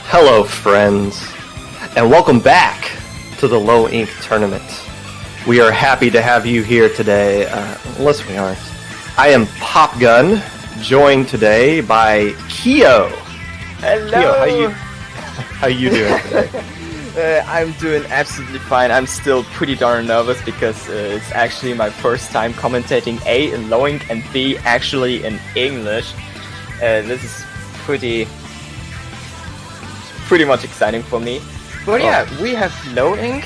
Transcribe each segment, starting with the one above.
Hello, friends, and welcome back to the Low Ink Tournament. We are happy to have you here today, unless we aren't. I am Popgun, joined today by Keo. Hello! Keo, how you doing today? I'm doing absolutely fine. I'm still pretty darn nervous because it's actually my first time commentating A in Low Ink and B actually in English. This is pretty much exciting for me. But yeah, we have Low Ink.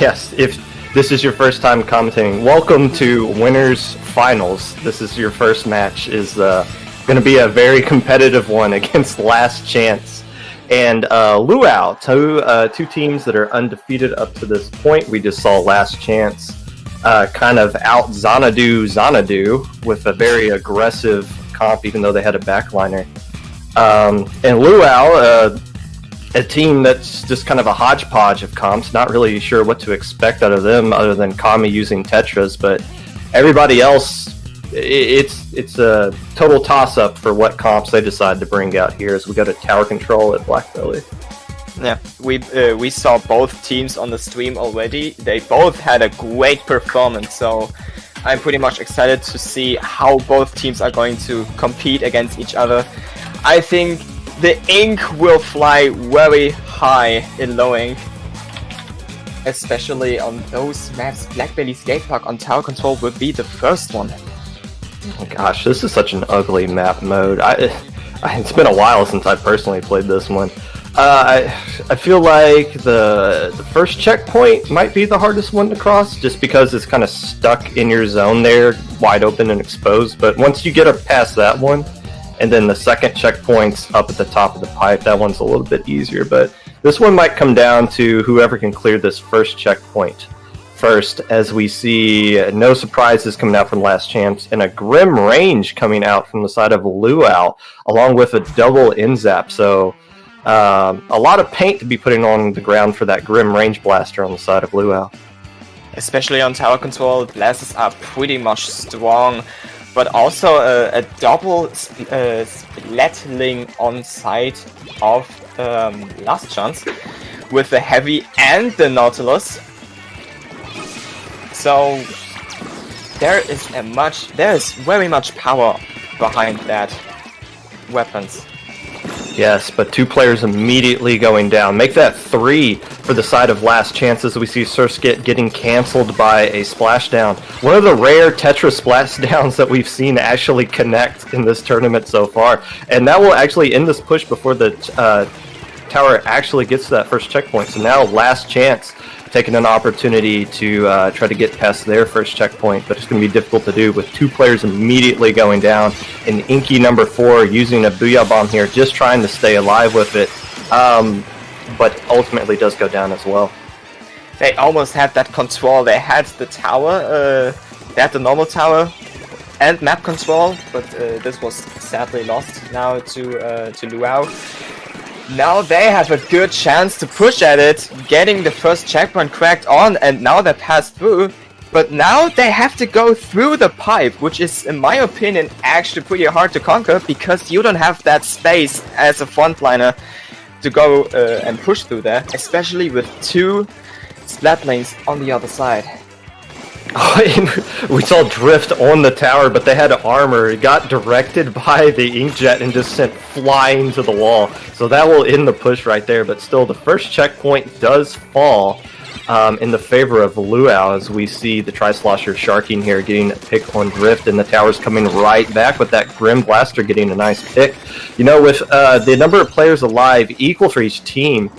Yes, if this is your first time commentating, welcome to Winners Finals. This is your first match. Is going to be a very competitive one against Last Chance and Luau, two teams that are undefeated up to this point. We just saw Last Chance kind of out Xanadu with a very aggressive comp, even though they had a backliner. And Luau, a team that's just kind of a hodgepodge of comps, not really sure what to expect out of them other than Kami using Tetras, but everybody else, it's a total toss-up for what comps they decide to bring out here as we go to tower control at Black Belly. Yeah, we saw both teams on the stream already. They both had a great performance, so I'm pretty much excited to see how both teams are going to compete against each other. I think the ink will fly very high in Low Ink, especially on those maps. Black Belly Skate Park on tower control will be the first one. Oh gosh, this is such an ugly map mode. It's been a while since I personally played this one. I feel like the first checkpoint might be the hardest one to cross, just because it's kind of stuck in your zone there, wide open and exposed. But once you get up past that one, and then the second checkpoint's up at the top of the pipe, that one's a little bit easier. But this one might come down to whoever can clear this first checkpoint first, as we see no surprises coming out from Last Chance, and a grim range coming out from the side of Luau, along with a double in-zap. So a lot of paint to be putting on the ground for that grim range blaster on the side of Luau. Especially on tower control, blasters are pretty much strong. But also a double splatling on side of Last Chance with the Heavy and the Nautilus. So there is very much power behind that weapons. Yes, but two players immediately going down. Make that 3 for the side of Last Chance as we see Surskit getting cancelled by a splashdown. One of the rare Tetris splashdowns that we've seen actually connect in this tournament so far. And that will actually end this push before the tower actually gets to that first checkpoint. So now Last Chance taking an opportunity to try to get past their first checkpoint, but it's going to be difficult to do with two players immediately going down, and Inky number 4 using a Booyah Bomb here, just trying to stay alive with it, but ultimately does go down as well. They almost had that control. They had the tower, they had the normal tower and map control, but this was sadly lost now to Luau. Now they have a good chance to push at it, getting the first checkpoint cracked on, and now they pass through. But now they have to go through the pipe, which is, in my opinion, actually pretty hard to conquer, because you don't have that space as a frontliner to go and push through there, especially with two splatlings on the other side. We saw drift on the tower, but they had armor. It got directed by the inkjet and just sent flying to the wall. So that will end the push right there. But still, the first checkpoint does fall in the favor of Luau, as we see the Tri-Slosher sharking here, getting a pick on drift, and the tower's coming right back with that Grim Blaster getting a nice pick. You know, with the number of players alive equal for each team,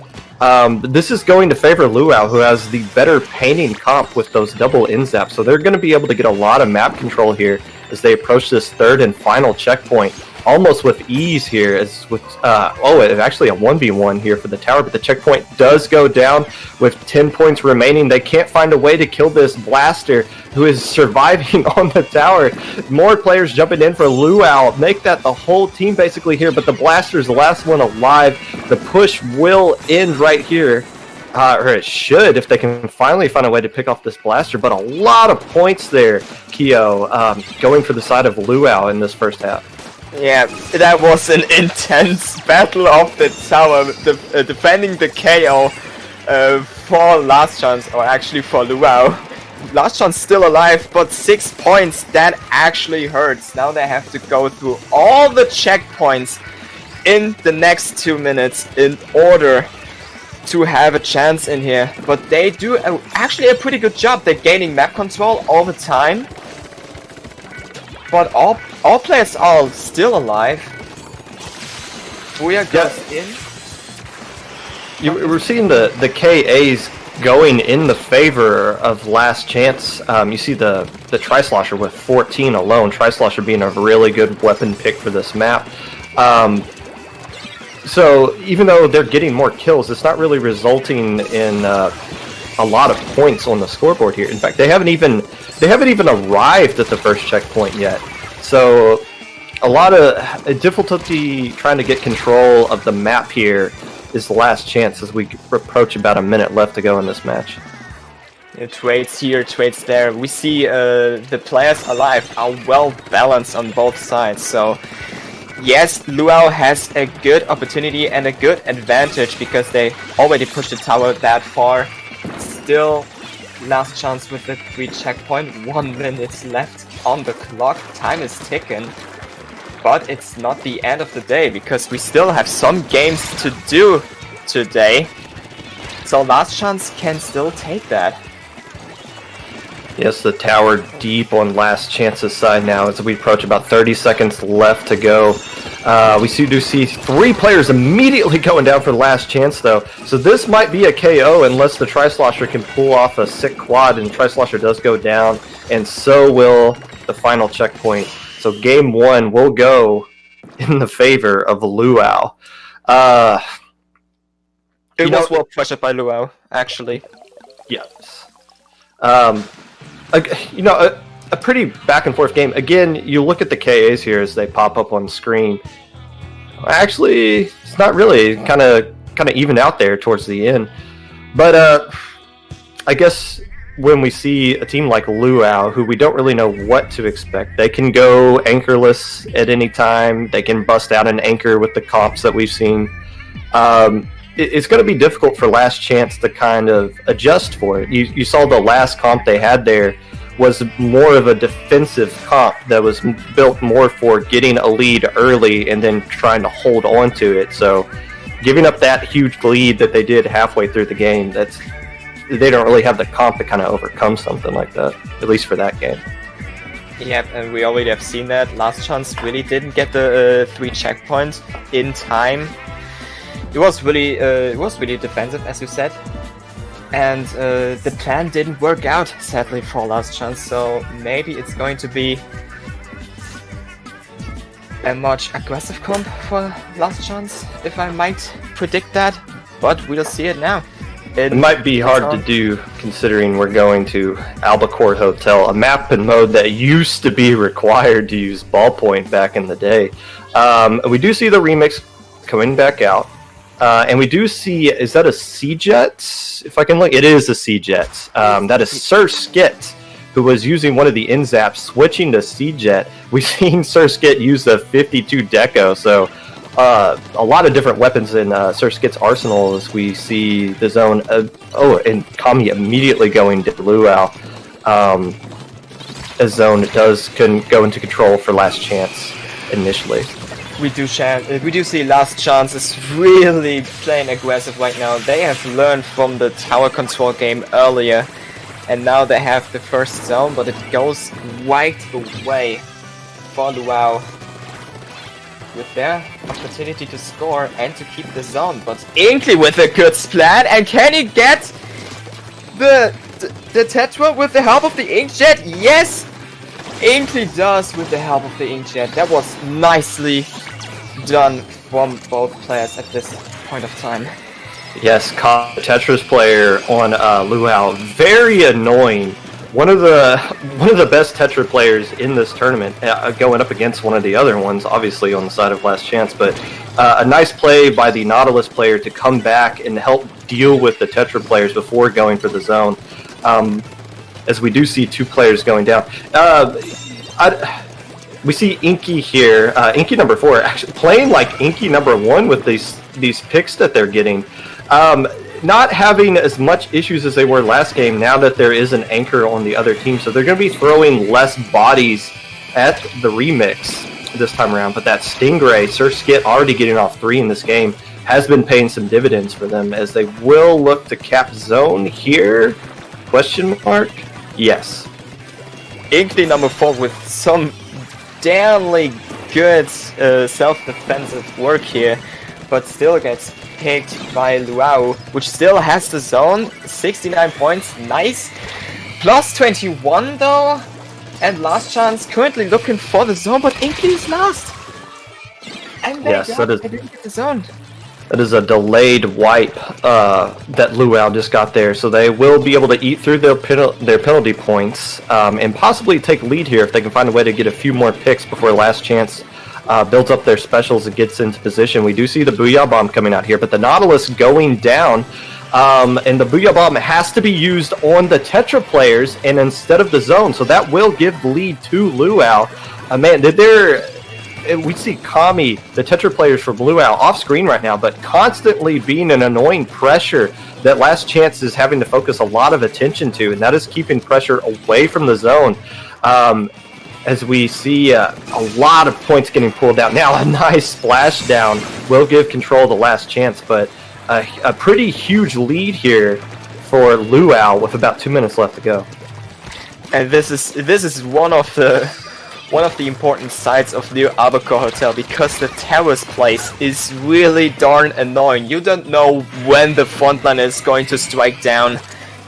this is going to favor Luau, who has the better painting comp with those double in-zaps. So they're going to be able to get a lot of map control here as they approach this third and final checkpoint, almost with ease here. As with it's actually a 1v1 here for the tower, but the checkpoint does go down with 10 points remaining. They can't find a way to kill this blaster, who is surviving on the tower. More players jumping in for Luau, make that the whole team basically here, but the blaster is the last one alive. The push will end right here. Or it should, if they can finally find a way to pick off this blaster. But a lot of points there, Keo, going for the side of Luau in this first half. Yeah, that was an intense battle of the tower, defending the KO for Last Chance, or actually for Luau. Last Chance still alive, but 6 points, that actually hurts. Now they have to go through all the checkpoints in the next 2 minutes in order to have a chance in here. But they do actually a pretty good job. They're gaining map control all the time. But all players are still alive. Booyah goes in. We're seeing the KAs going in the favor of Last Chance. You see the Tri-Slosher with 14 alone. Tri-Slosher being a really good weapon pick for this map. So even though they're getting more kills, it's not really resulting in a lot of points on the scoreboard here. In fact, they haven't even arrived at the first checkpoint yet. So a lot of difficulty trying to get control of the map here is the Last Chance as we approach about a minute left to go in this match. Trades here, trades there. We see the players alive are well balanced on both sides. So yes, Luau has a good opportunity and a good advantage because they already pushed the tower that far. Still, Last Chance with the 3 checkpoint. 1 minute left on the clock. Time is ticking. But it's not the end of the day because we still have some games to do today. So Last Chance can still take that. Yes, the tower deep on Last Chance's side now as we approach about 30 seconds left to go. We do see 3 players immediately going down for the Last Chance though. So this might be a KO unless the Tri-Slosher can pull off a sick quad, and Tri-Slosher does go down, and so will the final checkpoint. So game 1 will go in the favor of Luau. It was well pressured by Luau, actually. Yes. A pretty back and forth game. Again, you look at the KAs here as they pop up on screen. Actually, it's not really kind of even out there towards the end. But I guess when we see a team like Luau, who we don't really know what to expect, they can go anchorless at any time. They can bust out an anchor with the comps that we've seen. It's going to be difficult for Last Chance to kind of adjust for it. You saw the last comp they had there was more of a defensive comp that was built more for getting a lead early and then trying to hold on to it. So giving up that huge lead that they did halfway through the game, they don't really have the comp to kind of overcome something like that, at least for that game. Yeah, and we already have seen that. Last Chance really didn't get the 3 checkpoints in time. It was really defensive, as you said, and the plan didn't work out, sadly, for Last Chance. So maybe it's going to be a much aggressive comp for Last Chance, if I might predict that. But we'll see it now. It might be hard to do, considering we're going to Albacore Hotel, a map and mode that used to be required to use ballpoint back in the day. We do see the remix coming back out. And we do see, is that a C-Jet? If I can look, it is a C-Jet. That is Sir Skit, who was using one of the N-Zaps, switching to C-Jet. We've seen Sir Skit use the 52 Deco, so a lot of different weapons in Sir Skit's arsenal as we see the zone. And Kami immediately going to Luau. A zone can go into control for Last Chance initially. We do see Last Chance is really playing aggressive right now. They have learned from the tower control game earlier, and now they have the first zone, but it goes right away for Luau with their opportunity to score and to keep the zone. But Inkling with a good splat, and can he get the Tetra with the help of the Inkjet? Yes! Inkling does with the help of the Inkjet. That was nicely done from both players at this point of time. Yes, Tetris player on Luau, very annoying. One of the best Tetra players in this tournament, going up against one of the other ones, obviously on the side of Last Chance. But a nice play by the Nautilus player to come back and help deal with the Tetra players before going for the zone. As we do see 2 players going down. we see Inky here, Inky number 4, actually playing like Inky number 1 with these picks that they're getting. Not having as much issues as they were last game now that there is an anchor on the other team, so they're going to be throwing less bodies at the remix this time around. But that Stingray, Sir Skit already getting off 3 in this game, has been paying some dividends for them as they will look to cap zone here? Question mark? Yes. Inkling number 4 with some damnly good self-defensive work here, but still gets picked by Luau, which still has the zone. 69 points, nice. Plus 21 though, and Last Chance currently looking for the zone, but Inkling is last. And they didn't get the zone. That is a delayed wipe that Luau just got there, so they will be able to eat through their penalty points and possibly take lead here if they can find a way to get a few more picks before Last Chance builds up their specials and gets into position. We do see the Booyah Bomb coming out here, but the Nautilus going down, and the Booyah Bomb has to be used on the Tetra players and instead of the zone, so that will give the lead to Luau. Man, we see Kami, the Tetra players for Luau, off screen right now, but constantly being an annoying pressure that Last Chance is having to focus a lot of attention to, and that is keeping pressure away from the zone. As we see a lot of points getting pulled out. Now a nice splashdown will give control to Last Chance, but a pretty huge lead here for Luau with about 2 minutes left to go. And this is one of the important sides of New Abaco Hotel, because the terrace place is really darn annoying. You don't know when the frontline is going to strike down,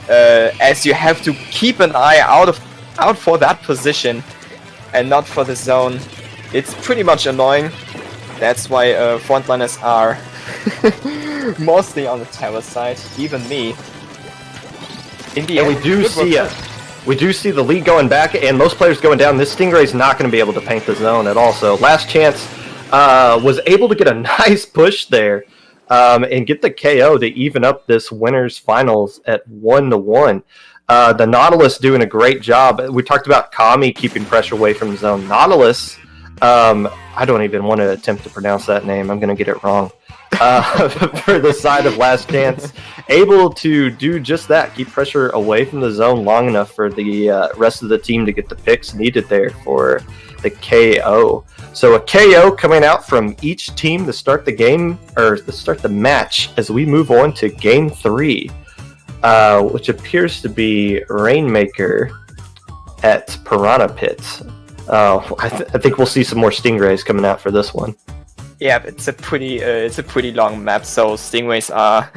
as you have to keep an eye out for that position and not for the zone. It's pretty much annoying. That's why frontliners are mostly on the terrace side, even me. In the end, we do see the lead going back and most players going down. This Stingray's not going to be able to paint the zone at all. So Last Chance was able to get a nice push there and get the KO to even up this winners finals at 1-1. The Nautilus doing a great job. We talked about Kami keeping pressure away from the zone. Nautilus, I don't even want to attempt to pronounce that name. I'm going to get it wrong. For the side of Last Chance, able to do just that, keep pressure away from the zone long enough for the rest of the team to get the picks needed there for the KO. So a KO coming out from each team to start the game, or to start the match, as we move on to Game 3, which appears to be Rainmaker at Piranha Pit. I think we'll see some more Stingrays coming out for this one. Yeah, it's a pretty long map, so Stingrays are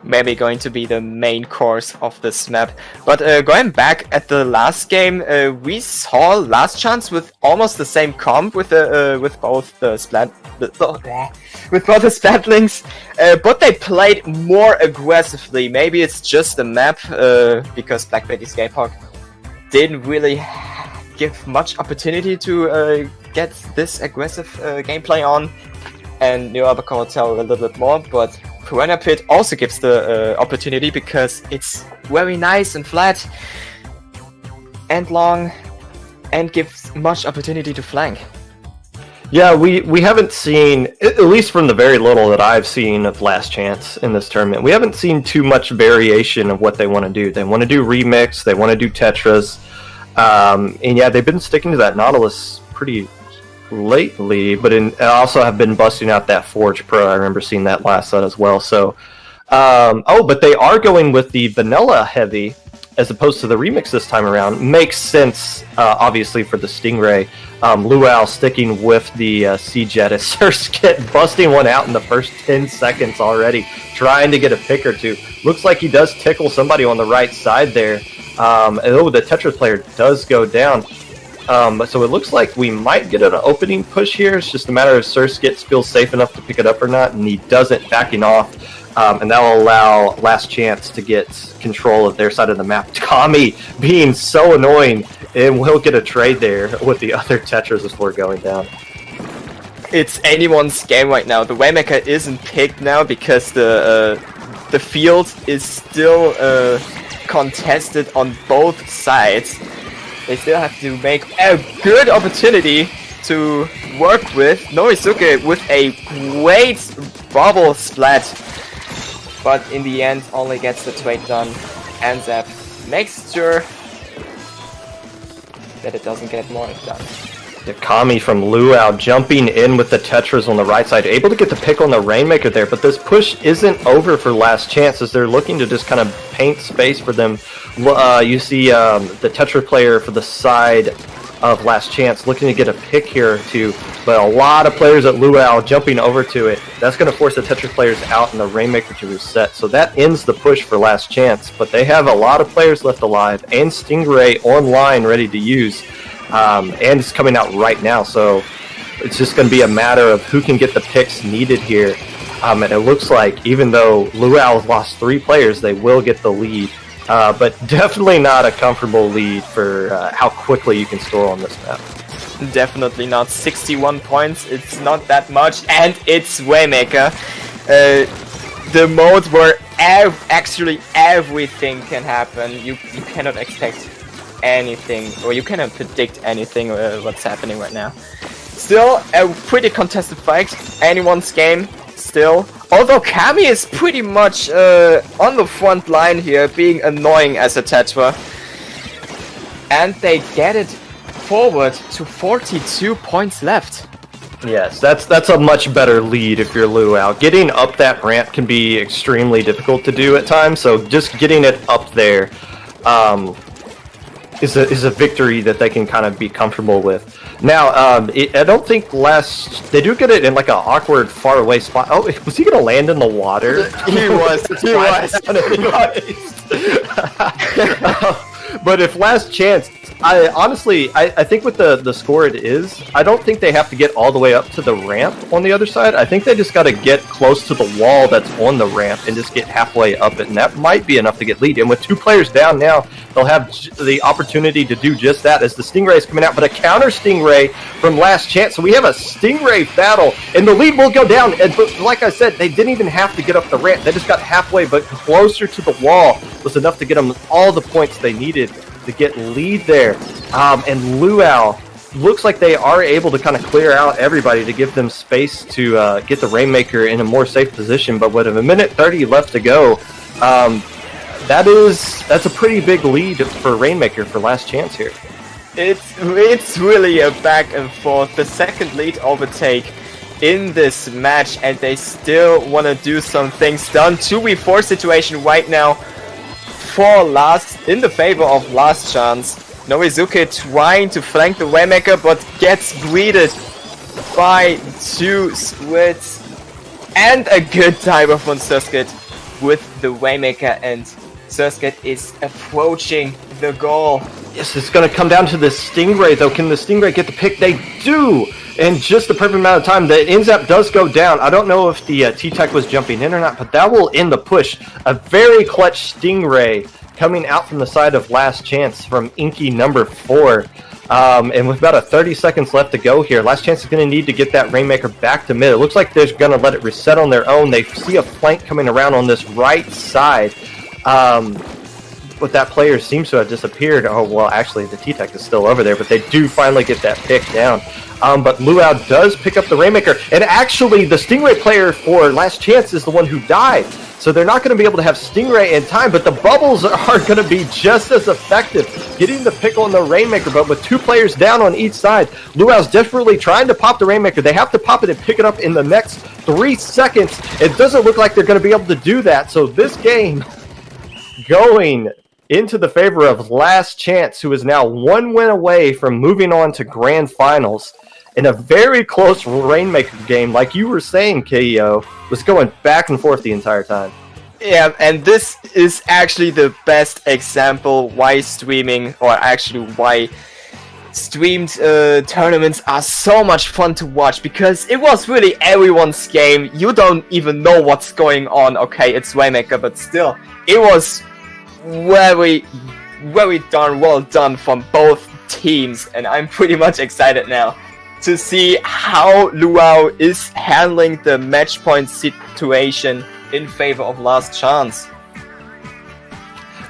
maybe going to be the main course of this map. But going back at the last game, we saw Last Chance with almost the same comp with both the Splatlings, but they played more aggressively. Maybe it's just the map, because Black Betty Skatehawk didn't really give much opportunity to get this aggressive gameplay on, and New Abaco Hotel a little bit more, but Piranha Pit also gives the opportunity because it's very nice and flat and long and gives much opportunity to flank. Yeah, we haven't seen, at least from the very little that I've seen of Last Chance in this tournament, we haven't seen too much variation of what they want to do. They want to do remix, they want to do Tetras, and yeah, they've been sticking to that Nautilus pretty lately, but also have been busting out that Forge Pro. I remember seeing that last set as well. So, but they are going with the vanilla heavy as opposed to the remix this time around. Makes sense, obviously, for the Stingray. Luau sticking with the C-Jet as Sir Skit busting one out in the first 10 seconds already, trying to get a pick or two. Looks like he does tickle somebody on the right side there. The Tetris player does go down. So it looks like we might get an opening push here. It's just a matter of Sir Skit feels safe enough to pick it up or not, and he doesn't, backing off. And that will allow Last Chance to get control of their side of the map. Kami being so annoying, and we'll get a trade there with the other Tetras before going down. It's anyone's game right now. The Waymaker isn't picked now because the field is still contested on both sides. They still have to make a good opportunity to work with. Norizuke with a great bubble splat, but in the end only gets the trade done. And Zap makes sure that it doesn't get more done. The Kami from Luau jumping in with the Tetras on the right side, able to get the pick on the Rainmaker there, but this push isn't over for Last Chance as they're looking to just kind of paint space for them. You see the Tetra player for the side of Last Chance looking to get a pick here too, but a lot of players at Luau jumping over to it. That's going to force the Tetra players out and the Rainmaker to reset, so that ends the push for Last Chance, but they have a lot of players left alive and Stingray online ready to use. And it's coming out right now, so it's just going to be a matter of who can get the picks needed here. And it looks like even though Luau lost 3 players, they will get the lead. But definitely not a comfortable lead for how quickly you can score on this map. Definitely not. 61 points, it's not that much, and it's Waymaker. The mode where actually everything can happen. You cannot expect anything, or you cannot predict anything what's happening right now. Still a pretty contested fight, anyone's game still, although Kami is pretty much on the front line here, being annoying as a Tetra, and they get it forward to 42 points left. Yes, that's a much better lead if you're Luau. Getting up that ramp can be extremely difficult to do at times, so just getting it up there is a victory that they can kind of be comfortable with. Now, I don't think they do get it in like an awkward, far away spot. Oh, was he gonna land in the water? He was. But if Last Chance, I honestly think with the score it is, I don't think they have to get all the way up to the ramp on the other side. I think they just got to get close to the wall that's on the ramp and just get halfway up it, and that might be enough to get lead. And with 2 players down now, they'll have the opportunity to do just that as the Stingray is coming out, but a counter Stingray from Last Chance. So we have a Stingray battle, and the lead will go down. And but like I said, they didn't even have to get up the ramp. They just got halfway, but closer to the wall was enough to get them all the points they needed to get lead there. And Luau looks like they are able to kind of clear out everybody to give them space to get the Rainmaker in a more safe position. But with a minute 30 left to go, that's a pretty big lead for Rainmaker for Last Chance here. It's really a back and forth. The second lead overtake in this match, and they still want to do some things done. 2v4 situation right now in the favor of Last Chance. Norizuke trying to flank the Waymaker, but gets greeted by 2 squids and a good diver from Surskit with the Waymaker, and Surskit is approaching the goal. Yes, it's going to come down to the Stingray, though. Can the Stingray get the pick? They do! In just the perfect amount of time. The Inzap does go down. I don't know if the T-Tech was jumping in or not, but that will end the push. A very clutch Stingray coming out from the side of Last Chance from Inky number 4. And with about 30 seconds left to go here, Last Chance is going to need to get that Rainmaker back to mid. It looks like they're going to let it reset on their own. They see a flank coming around on this right side. But that player seems to have disappeared. Oh, well, actually, the T-Tech is still over there, but they do finally get that pick down. But Luau does pick up the Rainmaker, and actually, the Stingray player for Last Chance is the one who died. So they're not going to be able to have Stingray in time, but the bubbles are going to be just as effective, getting the pick on the Rainmaker. But with 2 players down on each side, Luau's desperately trying to pop the Rainmaker. They have to pop it and pick it up in the next 3 seconds. It doesn't look like they're going to be able to do that. So this game going into the favor of Last Chance, who is now 1 win away from moving on to Grand Finals. In a very close Rainmaker game, like you were saying, KEO, was going back and forth the entire time. Yeah, and this is actually the best example why streaming, or actually why streamed tournaments are so much fun to watch, because it was really everyone's game. You don't even know what's going on. Okay, it's Waymaker, but still, it was very darn well done from both teams, and I'm pretty much excited now to see how Luau is handling the match point situation in favor of Last Chance.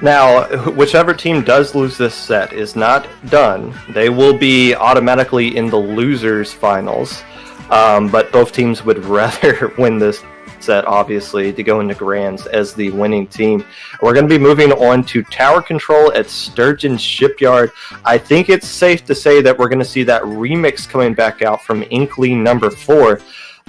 Now, whichever team does lose this set is not done. They will be automatically in the losers finals, but both teams would rather win this set, obviously, to go into grands as the winning team. We're going to be moving on to tower control at Sturgeon Shipyard. I think it's safe to say that we're going to see that remix coming back out from Inkling number 4.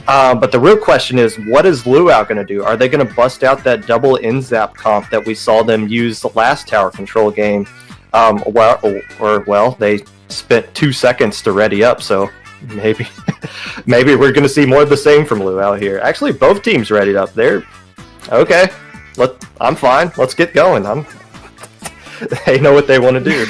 But the real question is, what is Luau going to do? Are they going to bust out that double in-zap comp that we saw them use the last tower control game? Well, they spent 2 seconds to ready up, so maybe we're going to see more of the same from Luau here. Actually, both teams readied up. They're okay. I'm fine. Let's get going. They know what they want to do.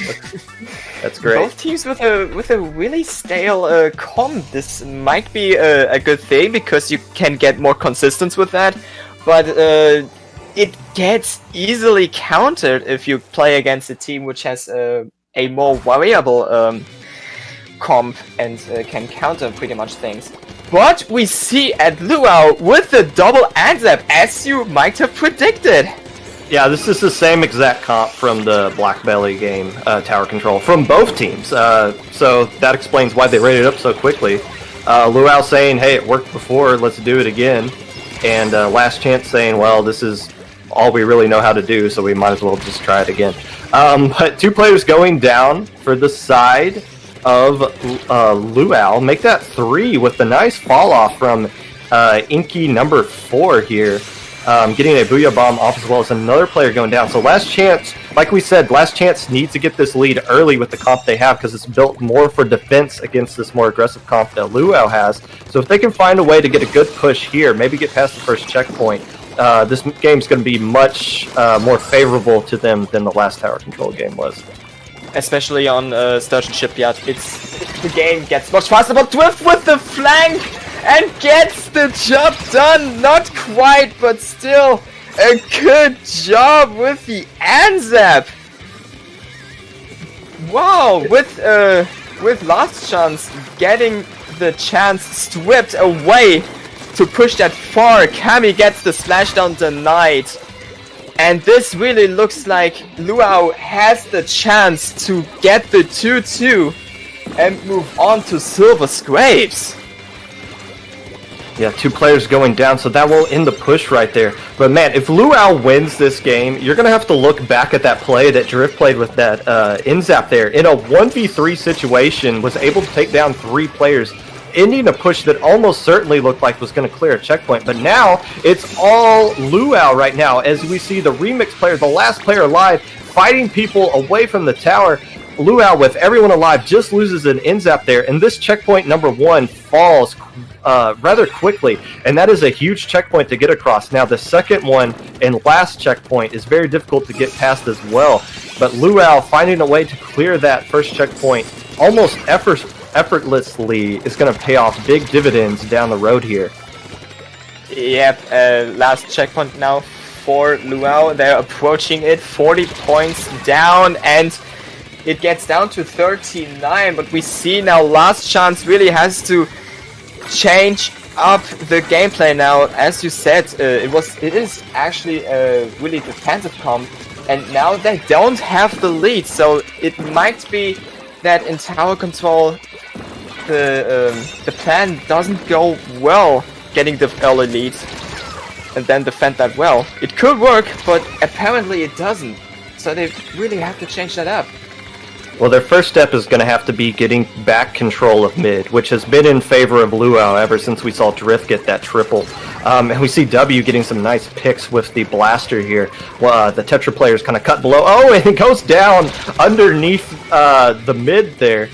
That's great. Both teams with a really stale comp. This might be a good thing because you can get more consistence with that, but it gets easily countered if you play against a team which has a more variable comp and can counter pretty much things. But we see at Luau with the double Anzap, as you might have predicted. Yeah, this is the same exact comp from the Black Belly game, tower control, from both teams. So that explains why they rated up so quickly. Luau saying, hey, it worked before, let's do it again. And Last Chance saying, well, this is all we really know how to do, so we might as well just try it again. But 2 players going down for the side of Luau. Make that 3 with the nice fall off from Inky number 4 here. Getting a Booyah Bomb off as well as another player going down. So Last Chance, like we said, Last Chance needs to get this lead early with the comp they have because it's built more for defense against this more aggressive comp that Luau has. So if they can find a way to get a good push here, maybe get past the first checkpoint, this game's going to be much more favorable to them than the last tower control game was. Especially on Sturgeon Shipyard, the game gets much faster, but Drift with the flank and gets the job done. Not quite, but still a good job with the Anzap. Wow, with Last Chance getting the chance stripped away to push that far. Kami gets the splashdown denied. And this really looks like Luau has the chance to get the 2-2 and move on to Silver Scrapes. Yeah, 2 players going down, so that will end the push right there. But man, if Luau wins this game, you're going to have to look back at that play that Drift played with that Inzap there. In a 1v3 situation, was able to take down 3 players, ending a push that almost certainly looked like was going to clear a checkpoint. But now, it's all Luau right now, as we see the remix player, the last player alive, fighting people away from the tower. Luau, with everyone alive, just loses an Inzap there, and this checkpoint number 1 falls rather quickly, and that is a huge checkpoint to get across. Now, the second one and last checkpoint is very difficult to get past as well, but Luau finding a way to clear that first checkpoint almost effortlessly is going to pay off big dividends down the road here. Yep, last checkpoint now for Luau. They're approaching it, 40 points down, and it gets down to 39, but we see now Last Chance really has to change up the gameplay now. As you said, it is actually a really defensive comp, and now they don't have the lead, so it might be that in tower control the plan doesn't go well, getting the early lead and then defend that well. It could work, but apparently it doesn't, so they really have to change that up. Well, their first step is going to have to be getting back control of mid, which has been in favor of Luau ever since we saw Drift get that triple. And we see W getting some nice picks with the blaster here. The Tetra players kind of cut below. Oh, and it goes down underneath the mid there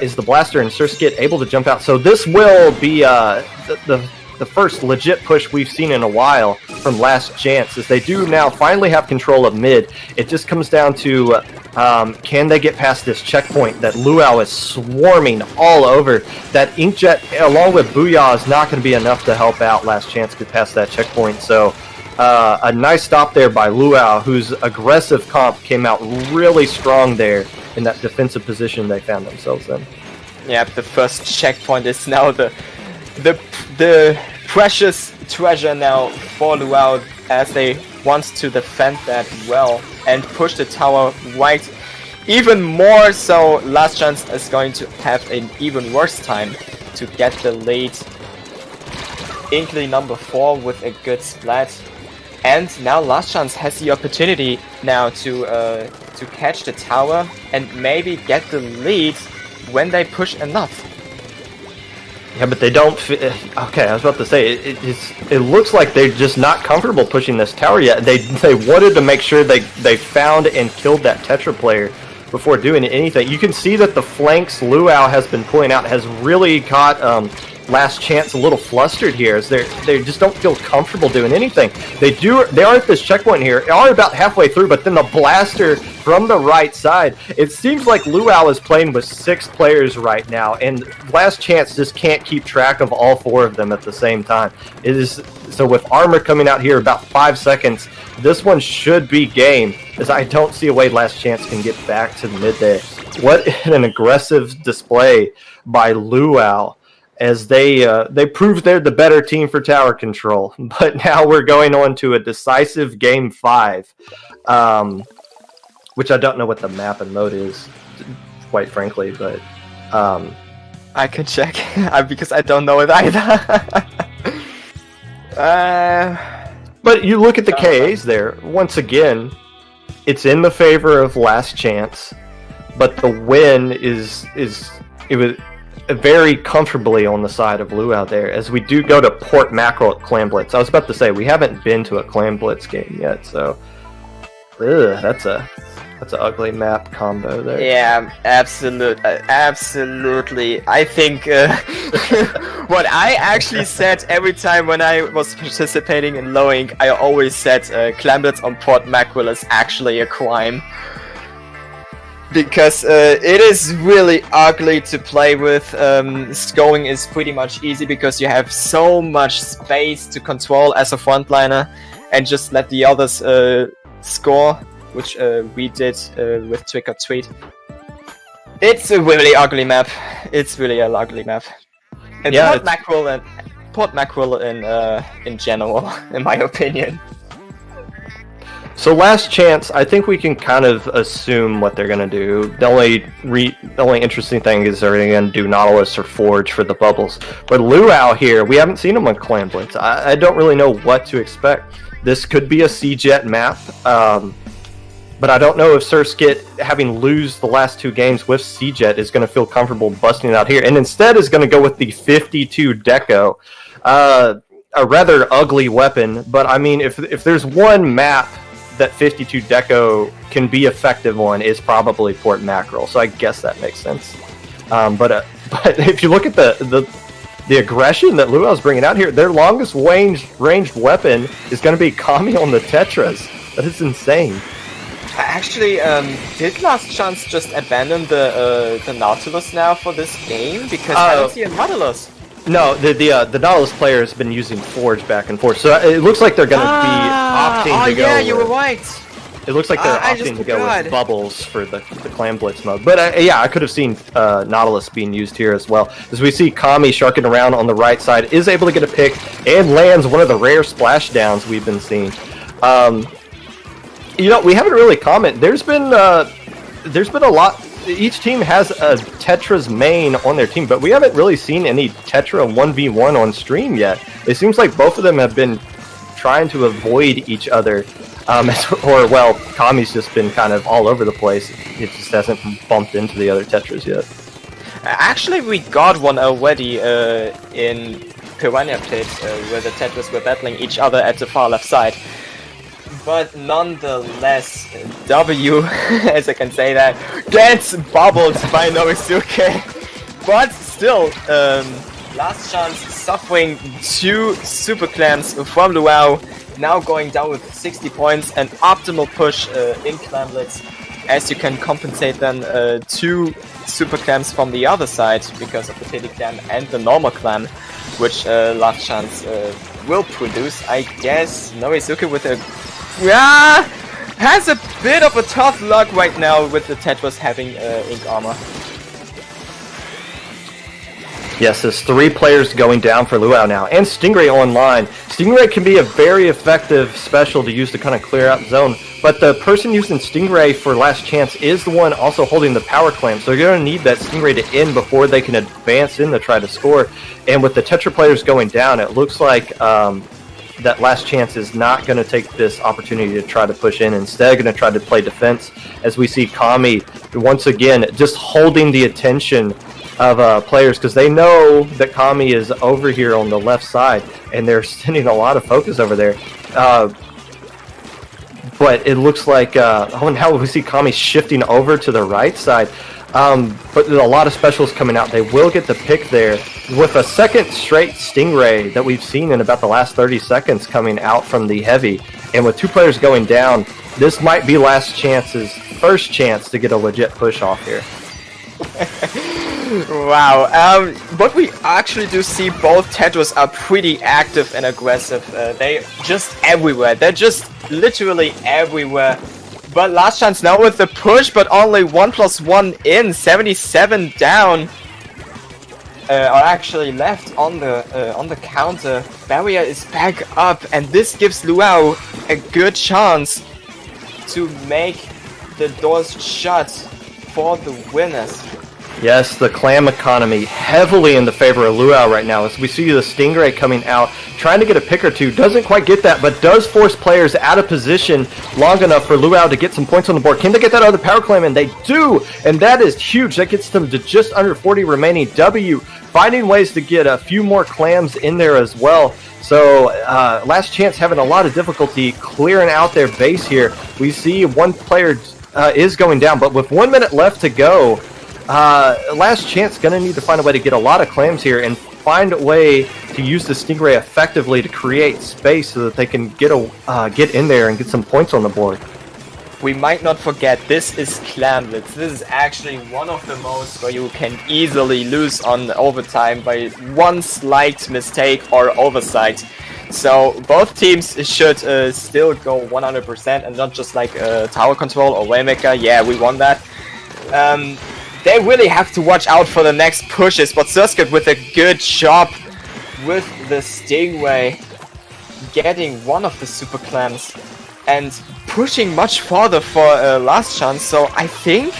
is the blaster, and Surskit able to jump out. So this will be the first legit push we've seen in a while from Last Chance, as they do now finally have control of mid. It just comes down to can they get past this checkpoint that Luau is swarming all over. That Inkjet along with Booyah is not going to be enough to help out Last Chance get past that checkpoint. So a nice stop there by Luau, whose aggressive comp came out really strong there in that defensive position they found themselves in. Yeah, the first checkpoint is now the precious treasure now for Luau, as they wants to defend that well and push the tower right even more, so Last Chance is going to have an even worse time to get the lead. Inkling number 4 with a good splat. And now Last Chance has the opportunity now to catch the tower and maybe get the lead when they push enough. Yeah, but they don't. Okay, I was about to say it looks like they're just not comfortable pushing this tower yet. They wanted to make sure they found and killed that Tetra player before doing anything. You can see that the flanks Luau has been pulling out has really got Last Chance a little flustered here, as they just don't feel comfortable doing anything. They are at this checkpoint here. They are about halfway through, but then the blaster from the right side. It seems like Luau is playing with 6 players right now, and Last Chance just can't keep track of all 4 of them at the same time. It is so with armor coming out here about 5 seconds. This one should be game, as I don't see a way Last Chance can get back to the midday. What an aggressive display by Luau, as they proved they're the better team for tower control. But now we're going on to a decisive game 5, which I don't know what the map and mode is, quite frankly, but I can check because I don't know it either. But you look at the KAs there. Once again, it's in the favor of Last Chance, but the win it was very comfortably on the side of Luau there, as we do go to Port Mackerel at Clan Blitz. I was about to say, we haven't been to a Clan Blitz game yet, so that's an ugly map combo there. Yeah, absolutely. I think what I actually said every time when I was participating in Lowing, I always said Clan Blitz on Port Mackerel is actually a crime. Because it is really ugly to play with. Scoring is pretty much easy because you have so much space to control as a frontliner and just let the others score, which we did with Trick or Treat. It's a really ugly map. It's really an ugly map. And yeah, Port Mackerel in general, in my opinion. So Last Chance, I think we can kind of assume what they're going to do. The only interesting thing is they're going to do Nautilus or Forge for the bubbles. But Luau here, we haven't seen him on Clan Blitz. I don't really know what to expect. This could be a C-Jet map, but I don't know if Surskit, having lose the last 2 games with C-Jet, is going to feel comfortable busting it out here, and instead is going to go with the 52 Deco. A rather ugly weapon, but I mean, if there's one map that 52 Deco can be effective on, is probably Port Mackerel, so I guess that makes sense. But if you look at the aggression that Luau's bringing out here, their longest ranged weapon is going to be Kami on the Tetras. That is insane. Actually, did Last Chance just abandon the Nautilus now for this game? Because I don't see a Nautilus. No, the Nautilus player has been using Forge back and forth, so it looks like they're going to be opting to go. Oh yeah, you were right. It looks like they're opting to go with Bubbles for the Clan Blitz mode. But yeah, I could have seen Nautilus being used here as well. As we see Kami sharking around on the right side, is able to get a pick and lands one of the rare splashdowns we've been seeing. You know, we haven't really commented. There's been a lot. Each team has a Tetra's main on their team, but we haven't really seen any Tetra 1v1 on stream yet. It seems like both of them have been trying to avoid each other. Or, well, Kami's just been kind of all over the place. It just hasn't bumped into the other Tetras yet. Actually, we got one already in Piranha Pit, where the Tetras were battling each other at the far left side. But nonetheless, W, as I can say that, gets bubbled by Norisuke. But still, Last Chance suffering 2 super clams from Luau, now going down with 60 points, an optimal push in Clan Blitz, as you can compensate then 2 super clams from the other side because of the Teddy clam and the normal clam, which Last Chance will produce. I guess Norisuke with a has a bit of a tough luck right now with the Tetras having ink armor. Yes, there's 3 players going down for Luau now, and Stingray online. Stingray can be a very effective special to use to kind of clear out the zone, but the person using Stingray for Last Chance is the one also holding the power clamp, so you're going to need that Stingray to end before they can advance in to try to score. And with the Tetra players going down, it looks like that Last Chance is not going to take this opportunity to try to push in. Instead, going to try to play defense, as we see Kami once again just holding the attention of players, because they know that Kami is over here on the left side and they're sending a lot of focus over there. But it looks like oh, now we see Kami shifting over to the right side. But there's a lot of specials coming out. They will get the pick there with a second straight Stingray that we've seen in about the last 30 seconds coming out from the heavy. And with 2 players going down, this might be Last Chance's first chance to get a legit push off here. Wow, what we actually do see, both Tetris are pretty active and aggressive. They just everywhere. They're just literally everywhere. But Last Chance now with the push, but only 1+1 in, 77 down. Are actually left on the counter. Barrier is back up, and this gives Luau a good chance to make the doors shut for the winners. Yes, the clam economy heavily in the favor of Luau right now, as we see the Stingray coming out, trying to get a pick or two. Doesn't quite get that, but does force players out of position long enough for Luau to get some points on the board. Can they get that other power clam? And they do, and that is huge. That gets them to just under 40 remaining. W finding ways to get a few more clams in there as well. So Last Chance having a lot of difficulty clearing out their base here. We see one player is going down, but with 1 minute left to go, Last Chance gonna need to find a way to get a lot of clams here and find a way to use the Stingray effectively to create space so that they can get in there and get some points on the board. We might not forget, this is Clamblitz. This is actually one of the most where you can easily lose on overtime by one slight mistake or oversight. So both teams should still go 100% and not just like Tower Control or Waymaker. Yeah, we won that. They really have to watch out for the next pushes, but Surskit with a good job with the Stingray, getting one of the Super Clams and pushing much farther for Last Chance. So I think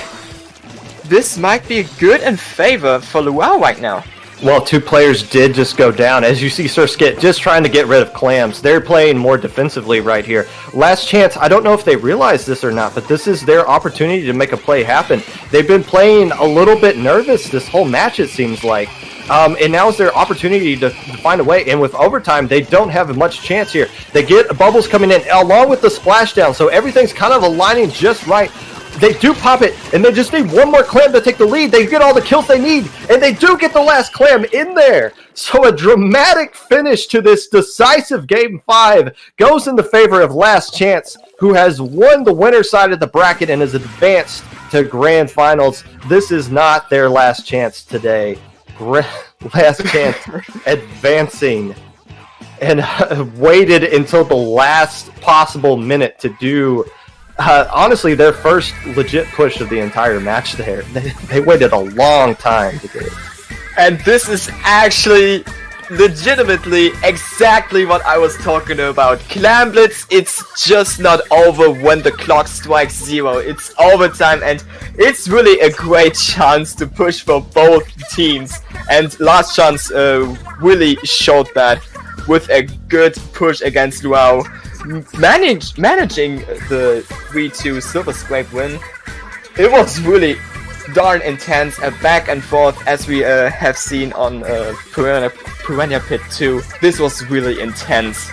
this might be good in favor for Luau right now. Well, 2 players did just go down. As you see, Surskit just trying to get rid of clams. They're playing more defensively right here. Last Chance, I don't know if they realize this or not, but this is their opportunity to make a play happen. They've been playing a little bit nervous this whole match, it seems like. And now is their opportunity to find a way. And with overtime, they don't have much chance here. They get bubbles coming in along with the splashdown, so everything's kind of aligning just right. They do pop it, and they just need one more clam to take the lead. They get all the kills they need, and they do get the last clam in there. So a dramatic finish to this decisive Game 5 goes in the favor of Last Chance, who has won the winner's side of the bracket and has advanced to Grand Finals. This is not their last chance today. Last Chance advancing and waited until the last possible minute to do honestly their first legit push of the entire match there. They waited a long time to do it. And this is actually legitimately exactly what I was talking about. Clamblitz, it's just not over when the clock strikes 0. It's overtime, and it's really a great chance to push for both teams. And Last Chance really showed that with a good push against Luau, managing the 3-2 Silver Scrape win. It was really darn intense, a back and forth as we have seen on Piranha Pit 2. This was really intense.